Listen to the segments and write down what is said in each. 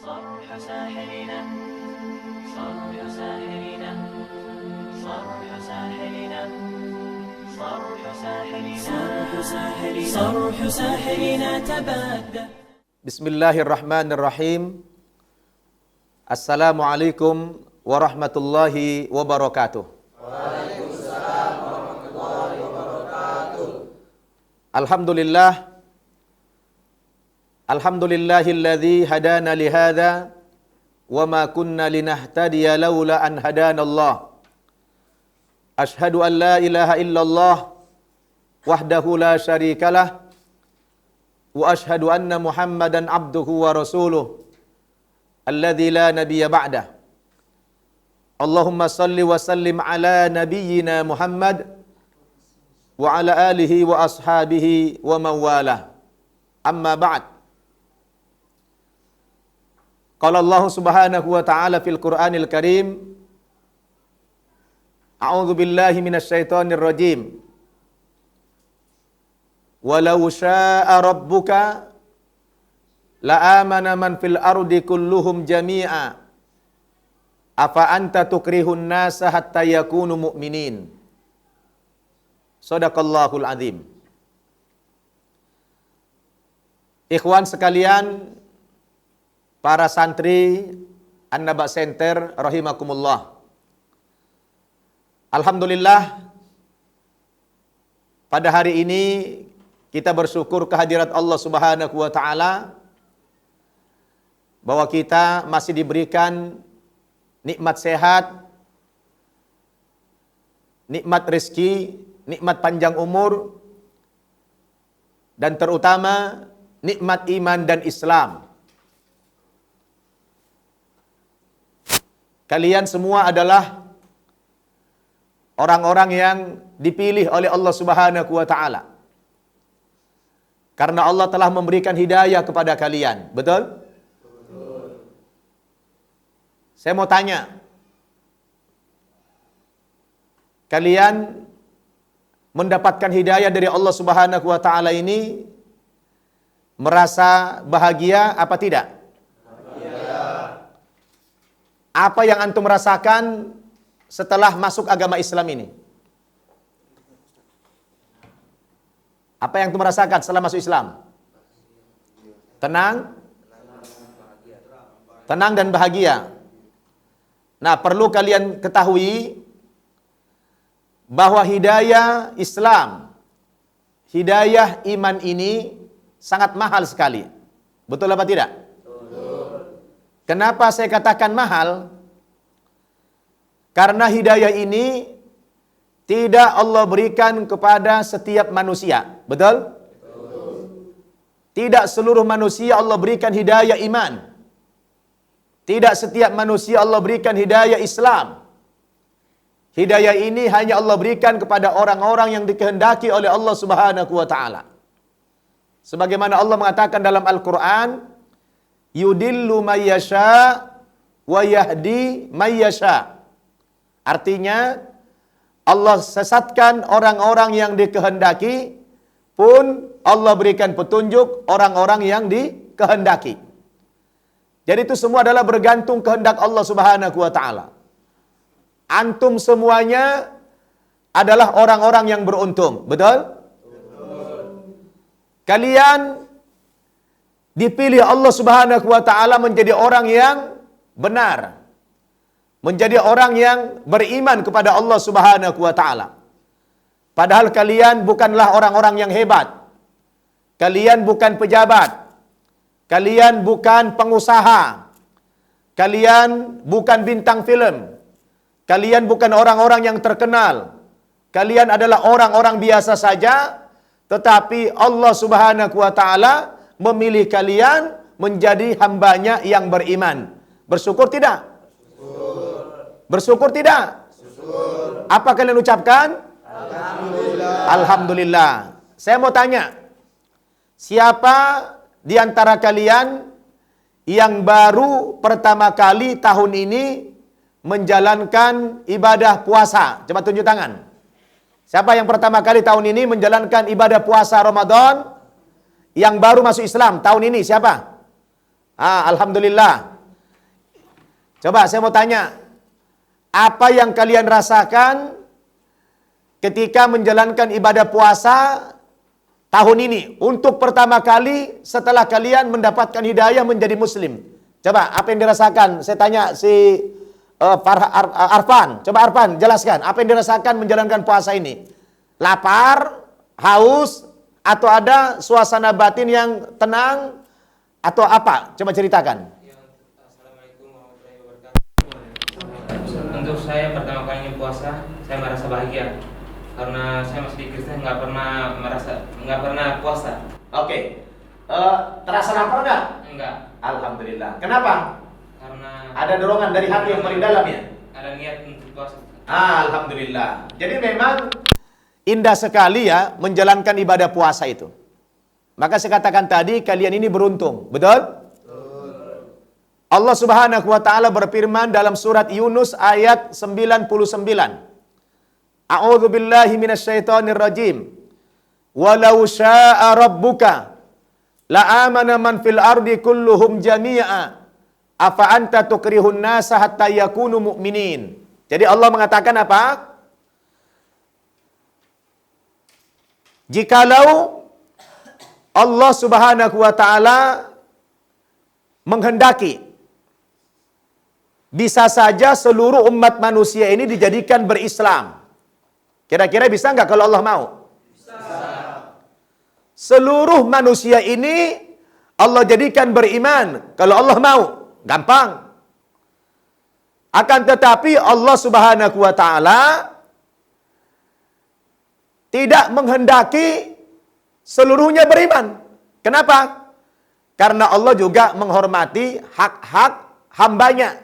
صرح ساحرنا صرح ساحرنا صرح ساحرنا صرح ساحرنا صرح ساحرنا صرح ساحرنا تبادى. Bismillahirrahmanirrahim. Assalamualaikum warahmatullahi wabarakatuh. Waalaikumsalam warahmatullahi wabarakatuh. Alhamdulillah. Alhamdulillahilladzi hadana lihadza wa ma kunna linahtadiya laula an hadana Allah. Ashhadu an la ilaha illallah wahdahu la syarikalah wa ashhadu anna Muhammadan abduhu wa rasuluh alladzi la nabiyya ba'dah. Allahumma salli wa sallim ala nabiyyina Muhammad wa ala alihi wa ashabihi wa mawalah. Amma ba'd. Qala Allah subhanahu wa ta'ala fil Qur'anil Karim, A'udzu billahi minasy syaithanir rajim. Walau syaa'a rabbuka la'amana man fil ardi kulluhum jami'a afa anta tukrihun nasa hatta yakunu mu'minin. Shadaqallahul azim. Ikhwan sekalian, para santri An-Naba Center rahimakumullah. Alhamdulillah, pada hari ini kita bersyukur kehadirat Allah Subhanahu wa taala bahwa kita masih diberikan nikmat sehat, nikmat rezeki, nikmat panjang umur, dan terutama nikmat iman dan Islam. Kalian semua adalah orang-orang yang dipilih oleh Allah Subhanahu wa taala. Karena Allah telah memberikan hidayah kepada kalian. Betul? Betul. Saya mau tanya, kalian mendapatkan hidayah dari Allah Subhanahu wa taala ini merasa bahagia apa tidak? Bahagia. Apa yang antum rasakan setelah masuk agama Islam ini? Apa yang antum rasakan setelah masuk Islam? Tenang? Tenang dan bahagia. Nah, perlu kalian ketahui bahwa hidayah Islam, hidayah iman ini sangat mahal sekali. Betul apa tidak? Betul. Kenapa saya katakan mahal? Karena hidayah ini tidak Allah berikan kepada setiap manusia. Betul? Betul. Tidak seluruh manusia Allah berikan hidayah iman. Tidak setiap manusia Allah berikan hidayah Islam. Hidayah ini hanya Allah berikan kepada orang-orang yang dikehendaki oleh Allah Subhanahu wa taala. Sebagaimana Allah mengatakan dalam Al-Qur'an, yudillu may yasha wa yahdi may yasha. Artinya Allah sesatkan orang-orang yang dikehendaki, pun Allah berikan petunjuk orang-orang yang dikehendaki. Jadi itu semua adalah bergantung kehendak Allah Subhanahu wa taala. Antum semuanya adalah orang-orang yang beruntung, betul? Betul. Kalian dipilih Allah Subhanahu wa taala menjadi orang yang benar. Menjadi orang yang beriman kepada Allah Subhanahu wa taala. Padahal kalian bukanlah orang-orang yang hebat. Kalian bukan pejabat. Kalian bukan pengusaha. Kalian bukan bintang film. Kalian bukan orang-orang yang terkenal. Kalian adalah orang-orang biasa saja, tetapi Allah Subhanahu wa taala memilih kalian menjadi hambanya yang beriman. Bersyukur tidak? Bersyukur tidak? Bersyukur. Apa kalian ucapkan? Alhamdulillah. Alhamdulillah. Saya mau tanya, siapa di antara kalian yang baru pertama kali tahun ini menjalankan ibadah puasa? Coba tunjuk tangan. Siapa yang pertama kali tahun ini menjalankan ibadah puasa Ramadan yang baru masuk Islam tahun ini? Siapa? Alhamdulillah. Coba saya mau tanya, apa yang kalian rasakan ketika menjalankan ibadah puasa tahun ini untuk pertama kali setelah kalian mendapatkan hidayah menjadi muslim? Coba apa yang dirasakan? Saya tanya si Arfan. Coba Arfan jelaskan apa yang dirasakan menjalankan puasa ini. Lapar, haus, atau ada suasana batin yang tenang atau apa? Coba ceritakan. Assalamualaikum warahmatullahi wabarakatuh. Untuk saya pertama kalinya puasa, saya merasa bahagia karena saya masih Kristen, nggak pernah puasa. Oke. Terasa lapar nggak? Enggak. Alhamdulillah. Kenapa? Karena Ada dorongan dari hati yang paling dalam ya? ada niat untuk puasa. Alhamdulillah. Jadi memang indah sekali ya menjalankan ibadah puasa itu. Maka saya katakan tadi kalian ini beruntung. Betul? Allah Subhanahu wa taala berfirman dalam surat Yunus ayat 99. A'udzu billahi minasyaitonir rajim. Walau syaa'a rabbuka la'amana man fil ardi kulluhum jami'a afa anta tukrihun nasa hatta yakunu mu'minin. Jadi Allah mengatakan apa? Jikalau Allah Subhanahu wa taala menghendaki, bisa saja seluruh umat manusia ini dijadikan berislam. Kira-kira bisa nggak kalau Allah mau? Bisa. Seluruh manusia ini Allah jadikan beriman kalau Allah mau. Gampang. Akan tetapi Allah Subhanahu wa taala tidak menghendaki seluruhnya beriman. Kenapa? Karena Allah juga menghormati hak-hak hambanya.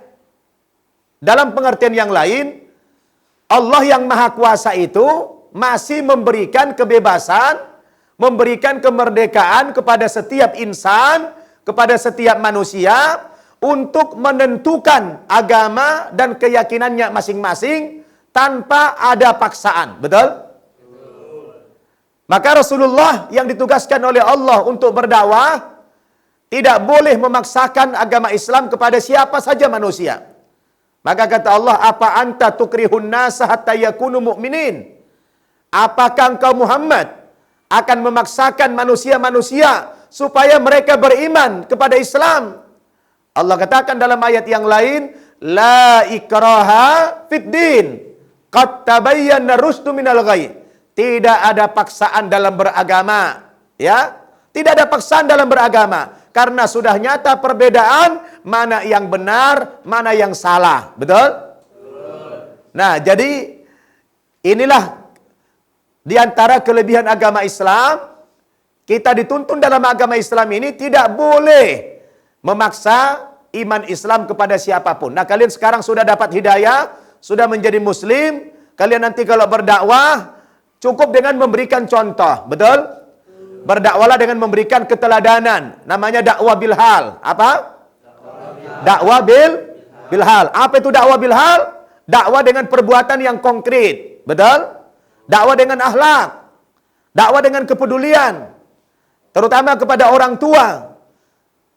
Dalam pengertian yang lain, Allah yang Maha Kuasa itu masih memberikan kebebasan, memberikan kemerdekaan kepada setiap insan, kepada setiap manusia untuk menentukan agama dan keyakinannya masing-masing tanpa ada paksaan. Betul? Maka Rasulullah yang ditugaskan oleh Allah untuk berdakwah tidak boleh memaksakan agama Islam kepada siapa saja manusia. Maka kata Allah, apa anta tukrihun nasa hatta yakunu mu'minin? Apakah engkau Muhammad akan memaksakan manusia-manusia supaya mereka beriman kepada Islam? Allah katakan dalam ayat yang lain, la ikraha fid din, qad tabayyana rusdu minal ghayy. Tidak ada paksaan dalam beragama, ya. Tidak ada paksaan dalam beragama karena sudah nyata perbedaan mana yang benar, mana yang salah. Betul? Nah, jadi inilah di antara kelebihan agama Islam. Kita dituntun dalam agama Islam ini tidak boleh memaksa iman Islam kepada siapapun. Nah, kalian sekarang sudah dapat hidayah, sudah menjadi muslim, kalian nanti kalau berdakwah cukup dengan memberikan contoh, betul? Berdakwalah dengan memberikan keteladanan, namanya dakwah bilhal. Apa? Dakwah bilhal. Apa itu dakwah bilhal? Dakwah dengan perbuatan yang konkret, betul? Dakwah dengan akhlak, dakwah dengan kepedulian, terutama kepada orang tua.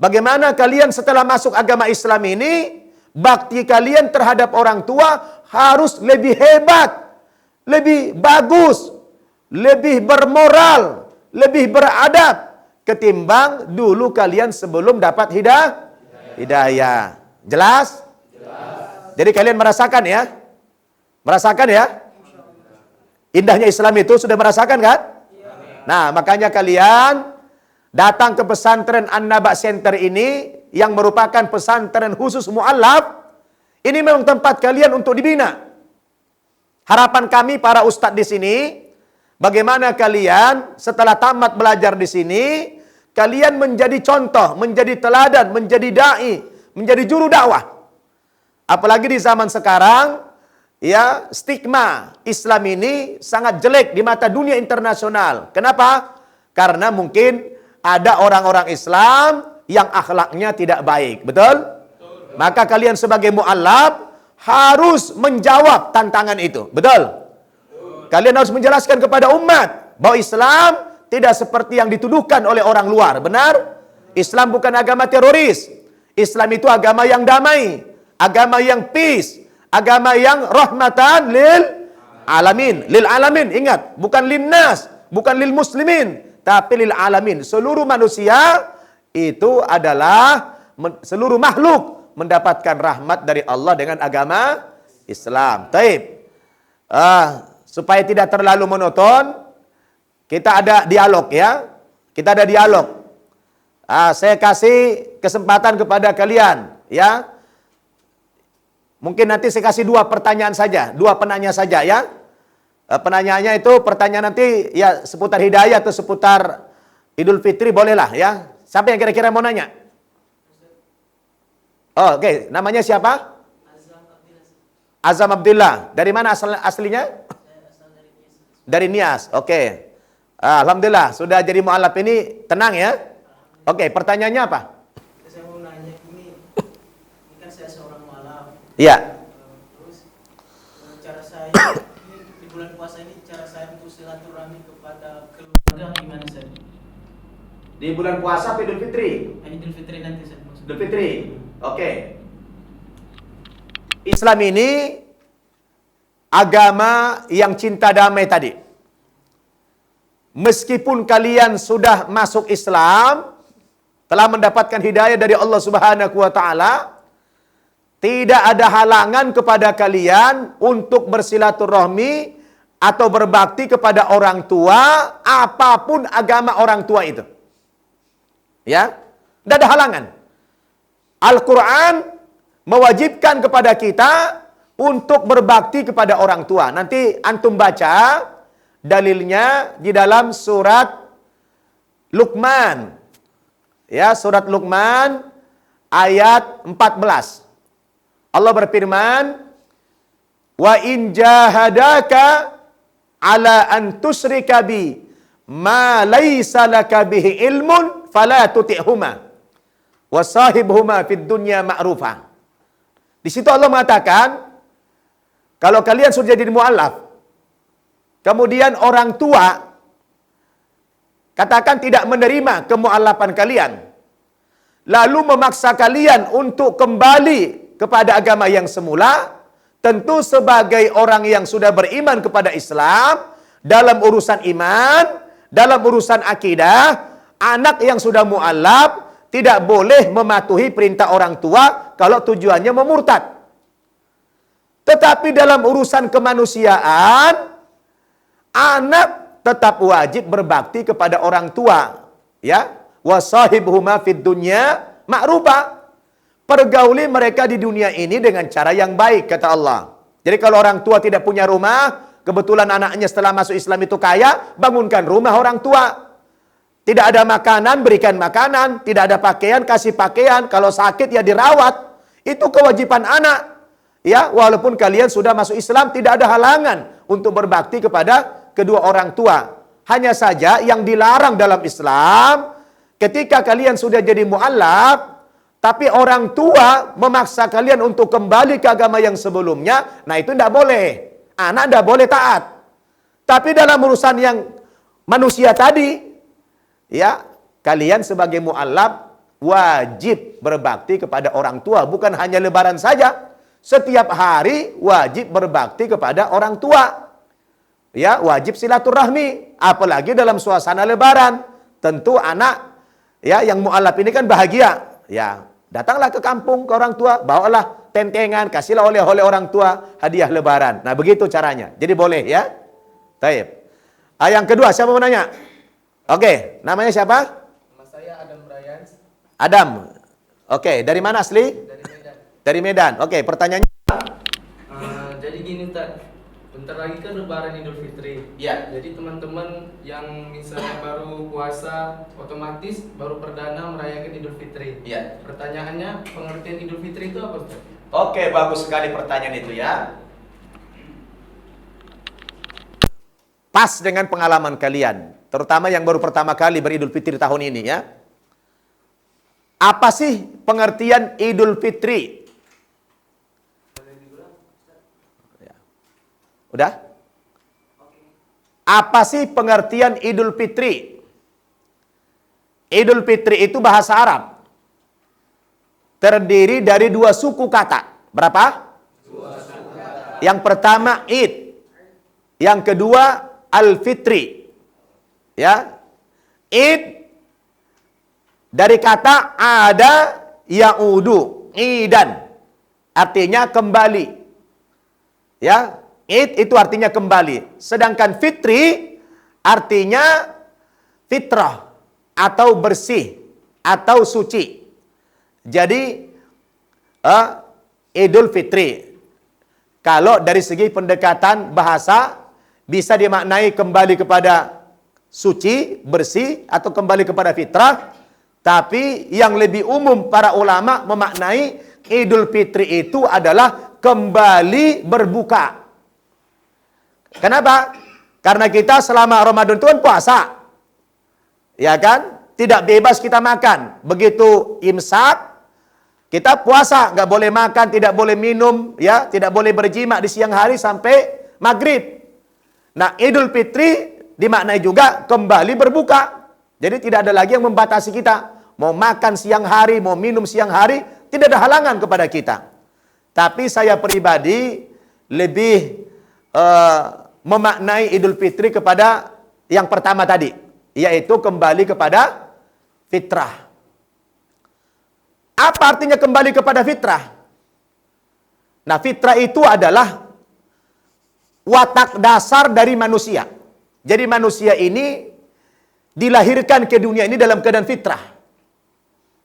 Bagaimana kalian setelah masuk agama Islam ini, bakti kalian terhadap orang tua harus lebih hebat, lebih bagus, lebih bermoral, lebih beradab ketimbang dulu kalian sebelum dapat hidayah. Jelas? Jadi kalian merasakan ya? Merasakan ya? Indahnya Islam itu sudah merasakan kan? Nah, makanya kalian datang ke pesantren An-Naba Center ini yang merupakan pesantren khusus mu'allaf. Ini memang tempat kalian untuk dibina. Harapan kami para ustadz di sini, bagaimana kalian setelah tamat belajar di sini, kalian menjadi contoh, menjadi teladan, menjadi dai, menjadi juru dakwah. Apalagi di zaman sekarang, ya, stigma Islam ini sangat jelek di mata dunia internasional. Kenapa? Karena mungkin ada orang-orang Islam yang akhlaknya tidak baik. Betul? Maka kalian sebagai mu'allaf harus menjawab tantangan itu. Betul? Kalian harus menjelaskan kepada umat bahwa Islam tidak seperti yang dituduhkan oleh orang luar. Benar? Islam bukan agama teroris. Islam itu agama yang damai. agama yang peace, agama yang rahmatan lil alamin, ingat, bukan linnas, bukan lil muslimin, tapi lil alamin. Seluruh manusia itu adalah seluruh makhluk mendapatkan rahmat dari Allah dengan agama Islam. Taib. Supaya tidak terlalu monoton, kita ada dialog ya. Kita ada dialog. Saya kasih kesempatan kepada kalian ya. Mungkin nanti saya kasih 2 pertanyaan saja, 2 penanya saja ya. Penanyaannya itu pertanyaan nanti ya seputar hidayah atau seputar Idul Fitri bolehlah ya. Siapa yang kira-kira mau nanya? Oh, oke. Namanya siapa? Azam Abdillah. Dari mana aslinya? Dari Nias. Oke. Alhamdulillah sudah jadi mu'alaf ini tenang ya. Oke, pertanyaannya apa? Saya mau nanya ini kan saya seorang mu'alaf. Iya. Terus cara saya ini di bulan puasa ini cara saya untuk silaturahmi kepada keluarga gimana saya? Di bulan puasa Idul Fitri. Idul Fitri nanti saya maksud. Idul Fitri. Oke. Islam ini agama yang cinta damai tadi. Meskipun kalian sudah masuk Islam, telah mendapatkan hidayah dari Allah Subhanahu wa taala, tidak ada halangan kepada kalian untuk bersilaturahmi atau berbakti kepada orang tua, apapun agama orang tua itu. Ya, tidak ada halangan. Al-Quran mewajibkan kepada kita untuk berbakti kepada orang tua. Nanti antum baca dalilnya di dalam surat Luqman. Ya, surat Luqman ayat 14. Allah berfirman, "Wa in jahadaka ala an tusyrika bi ma laysa laka bihi ilmun fala tuti'huma wa sahibhuma fid dunya ma'rufa." Di situ Allah mengatakan, kalau kalian sudah jadi mu'alaf, kemudian orang tua katakan tidak menerima kemu'alafan kalian, lalu memaksa kalian untuk kembali kepada agama yang semula, tentu sebagai orang yang sudah beriman kepada Islam, dalam urusan iman, dalam urusan akidah, anak yang sudah mu'alaf tidak boleh mematuhi perintah orang tua kalau tujuannya memurtad. Tetapi dalam urusan kemanusiaan, anak tetap wajib berbakti kepada orang tua. Ya, wasahibhuma fid dunya ma'rufa. Pergauli mereka di dunia ini dengan cara yang baik, kata Allah. Jadi kalau orang tua tidak punya rumah, kebetulan anaknya setelah masuk Islam itu kaya, bangunkan rumah orang tua. Tidak ada makanan, berikan makanan. Tidak ada pakaian, kasih pakaian. Kalau sakit ya dirawat. Itu kewajiban anak. Ya, walaupun kalian sudah masuk Islam, tidak ada halangan untuk berbakti kepada kedua orang tua. Hanya saja yang dilarang dalam Islam, ketika kalian sudah jadi mu'alaf, tapi orang tua memaksa kalian untuk kembali ke agama yang sebelumnya, nah itu tidak boleh. Anak tidak boleh taat. Tapi dalam urusan yang manusia tadi, ya, kalian sebagai mu'alaf wajib berbakti kepada orang tua. Bukan hanya lebaran saja. Setiap hari wajib berbakti kepada orang tua. Ya, wajib silaturahmi. Apalagi dalam suasana lebaran. Tentu anak ya yang mu'alaf ini kan bahagia. Ya, datanglah ke kampung ke orang tua, bawalah tentengan, kasihlah oleh-oleh orang tua, hadiah lebaran. Nah, begitu caranya. Jadi boleh ya. Taib. Yang kedua, siapa mau nanya? Oke, namanya siapa? Nama saya Adam Bryans. Adam. Oke, dari mana asli? Dari Medan. Dari Medan. Oke, pertanyaannya. Jadi gini Ustaz, bentar lagi kan Lebaran Idul Fitri. Ya. Jadi teman-teman yang misalnya baru puasa, otomatis baru perdana merayakan Idul Fitri. Ya. Pertanyaannya, pengertian Idul Fitri itu apa Ustaz? Oke, bagus sekali pertanyaan itu ya. Pas dengan pengalaman kalian, terutama yang baru pertama kali beridul fitri tahun ini ya. Apa sih pengertian Idul Fitri? Udah? Apa sih pengertian Idul Fitri? Idul Fitri itu bahasa Arab. Terdiri dari 2 suku kata. Berapa? Yang pertama Id. Yang kedua Al-Fitri. Ya. Id dari kata ada ya'udu, idan. Artinya kembali. Ya, Id itu artinya kembali. Sedangkan Fitri artinya fitrah atau bersih atau suci. Jadi Idul Fitri kalau dari segi pendekatan bahasa bisa dimaknai kembali kepada suci, bersih atau kembali kepada fitrah. Tapi yang lebih umum para ulama memaknai Idul Fitri itu adalah kembali berbuka. Kenapa? Karena kita selama Ramadan itu kan puasa. Ya kan? Tidak bebas kita makan. Begitu imsak, kita puasa, nggak boleh makan, tidak boleh minum, ya, tidak boleh berjima di siang hari sampai maghrib. Nah, Idul Fitri dimaknai juga kembali berbuka. Jadi tidak ada lagi yang membatasi kita. Mau makan siang hari, mau minum siang hari, tidak ada halangan kepada kita. Tapi saya pribadi lebih memaknai Idul Fitri kepada yang pertama tadi, yaitu kembali kepada fitrah. Apa artinya kembali kepada fitrah? Nah, fitrah itu adalah watak dasar dari manusia. Jadi manusia ini dilahirkan ke dunia ini dalam keadaan fitrah.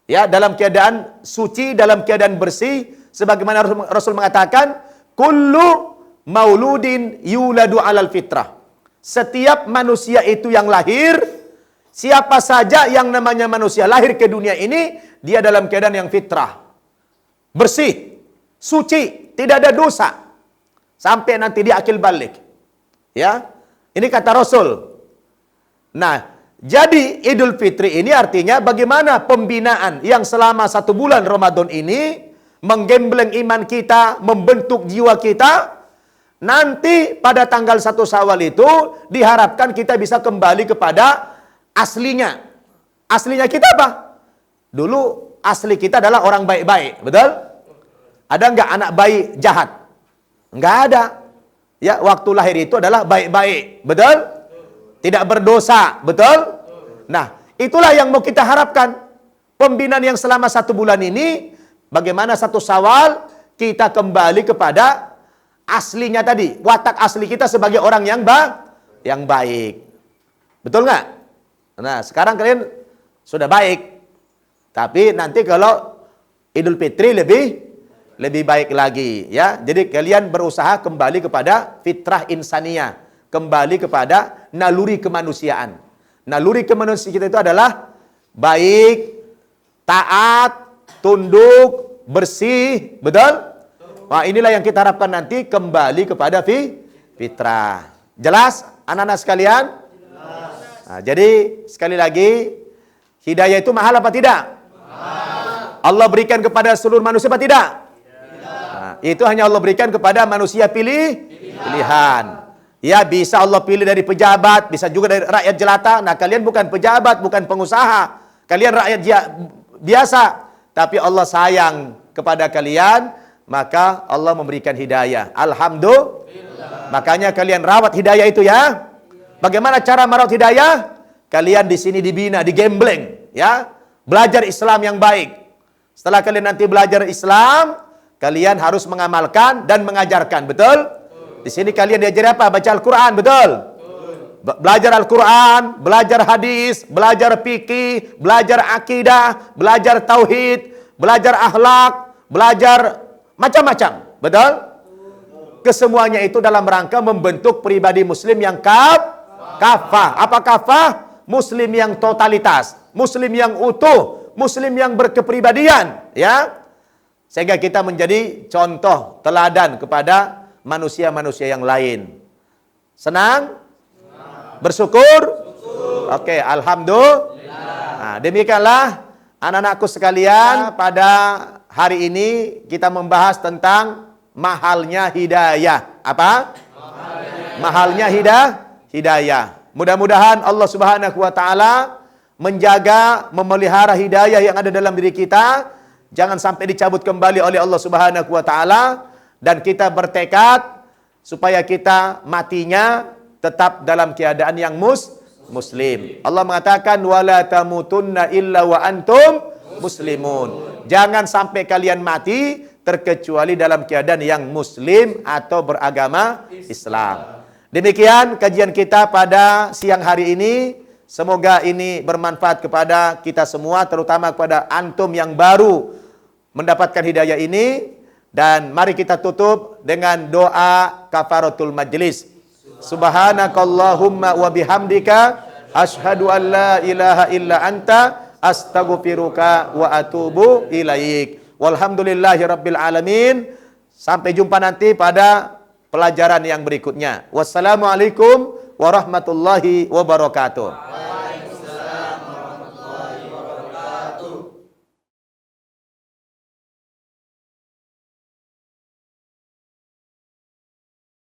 Ya, dalam keadaan suci, dalam keadaan bersih, sebagaimana Rasul mengatakan, kullu mauludin yuladu alal fitrah. Setiap manusia itu yang lahir, siapa saja yang namanya manusia lahir ke dunia ini, dia dalam keadaan yang fitrah. Bersih, suci, tidak ada dosa. Sampai nanti dia akil balik. Ya, ini kata Rasul. Nah, jadi Idul Fitri ini artinya bagaimana pembinaan yang selama 1 bulan Ramadan ini menggembleng iman kita, membentuk jiwa kita. Nanti pada tanggal 1 Syawal itu diharapkan kita bisa kembali kepada aslinya. Aslinya kita apa? Dulu asli kita adalah orang baik-baik, betul? Ada nggak anak baik jahat? Nggak ada. Ya, waktu lahir itu adalah baik-baik, betul? Tidak berdosa, betul? Nah, itulah yang mau kita harapkan. Pembinaan yang selama 1 bulan ini, bagaimana 1 Syawal kita kembali kepada aslinya tadi, watak asli kita sebagai orang yang baik. Betul nggak? Nah, sekarang kalian sudah baik. Tapi nanti kalau Idul Fitri lebih baik lagi, ya. Jadi kalian berusaha kembali kepada fitrah insaniyah, kembali kepada naluri kemanusiaan. Naluri kemanusiaan kita itu adalah baik, taat, tunduk, bersih, betul? Nah, inilah yang kita harapkan nanti kembali kepada fitrah. Jelas anak-anak sekalian? Jelas. Nah, jadi sekali lagi, hidayah itu mahal apa tidak? Allah berikan kepada seluruh manusia apa tidak? Nah, itu hanya Allah berikan kepada manusia pilihan. Ya, bisa Allah pilih dari pejabat, bisa juga dari rakyat jelata. Nah, kalian bukan pejabat, bukan pengusaha. Kalian rakyat biasa. Tapi Allah sayang kepada kalian, maka Allah memberikan hidayah. Alhamdulillah. Makanya kalian rawat hidayah itu ya. Bagaimana cara merawat hidayah? Kalian di sini dibina, digembleng, ya. Belajar Islam yang baik. Setelah kalian nanti belajar Islam, kalian harus mengamalkan dan mengajarkan, betul? Di sini kalian diajar apa? Baca Al-Quran, betul? Belajar Al-Quran, belajar hadis, belajar fikih, belajar akidah, belajar tauhid, belajar akhlak, belajar macam-macam, betul? Kesemuanya itu dalam rangka membentuk pribadi muslim yang kafah. Apa kafah? Muslim yang totalitas, muslim yang utuh, muslim yang berkepribadian, ya. Sehingga kita menjadi contoh teladan kepada manusia-manusia yang lain. Senang? Bersyukur? Oke, alhamdulillah. Nah, demikianlah anak-anakku sekalian, pada hari ini kita membahas tentang mahalnya hidayah. Apa? Mahalnya hidayah. Mudah-mudahan Allah Subhanahu wa taala menjaga, memelihara hidayah yang ada dalam diri kita, jangan sampai dicabut kembali oleh Allah Subhanahu wa taala, dan kita bertekad supaya kita matinya tetap dalam keadaan yang muslim. Allah mengatakan wala tamutunna illa wa antum muslimun. Jangan sampai kalian mati terkecuali dalam keadaan yang muslim atau beragama Islam. Demikian kajian kita pada siang hari ini. Semoga ini bermanfaat kepada kita semua, terutama kepada antum yang baru mendapatkan hidayah ini. Dan mari kita tutup dengan doa kafaratul majlis. Subhanakallahumma wa bihamdika asyhadu an la ilaha illa anta astaghfiruka wa atubu ilaik. Walhamdulillahi rabbil alamin. Sampai jumpa nanti pada pelajaran yang berikutnya. Wassalamualaikum warahmatullahi wabarakatuh.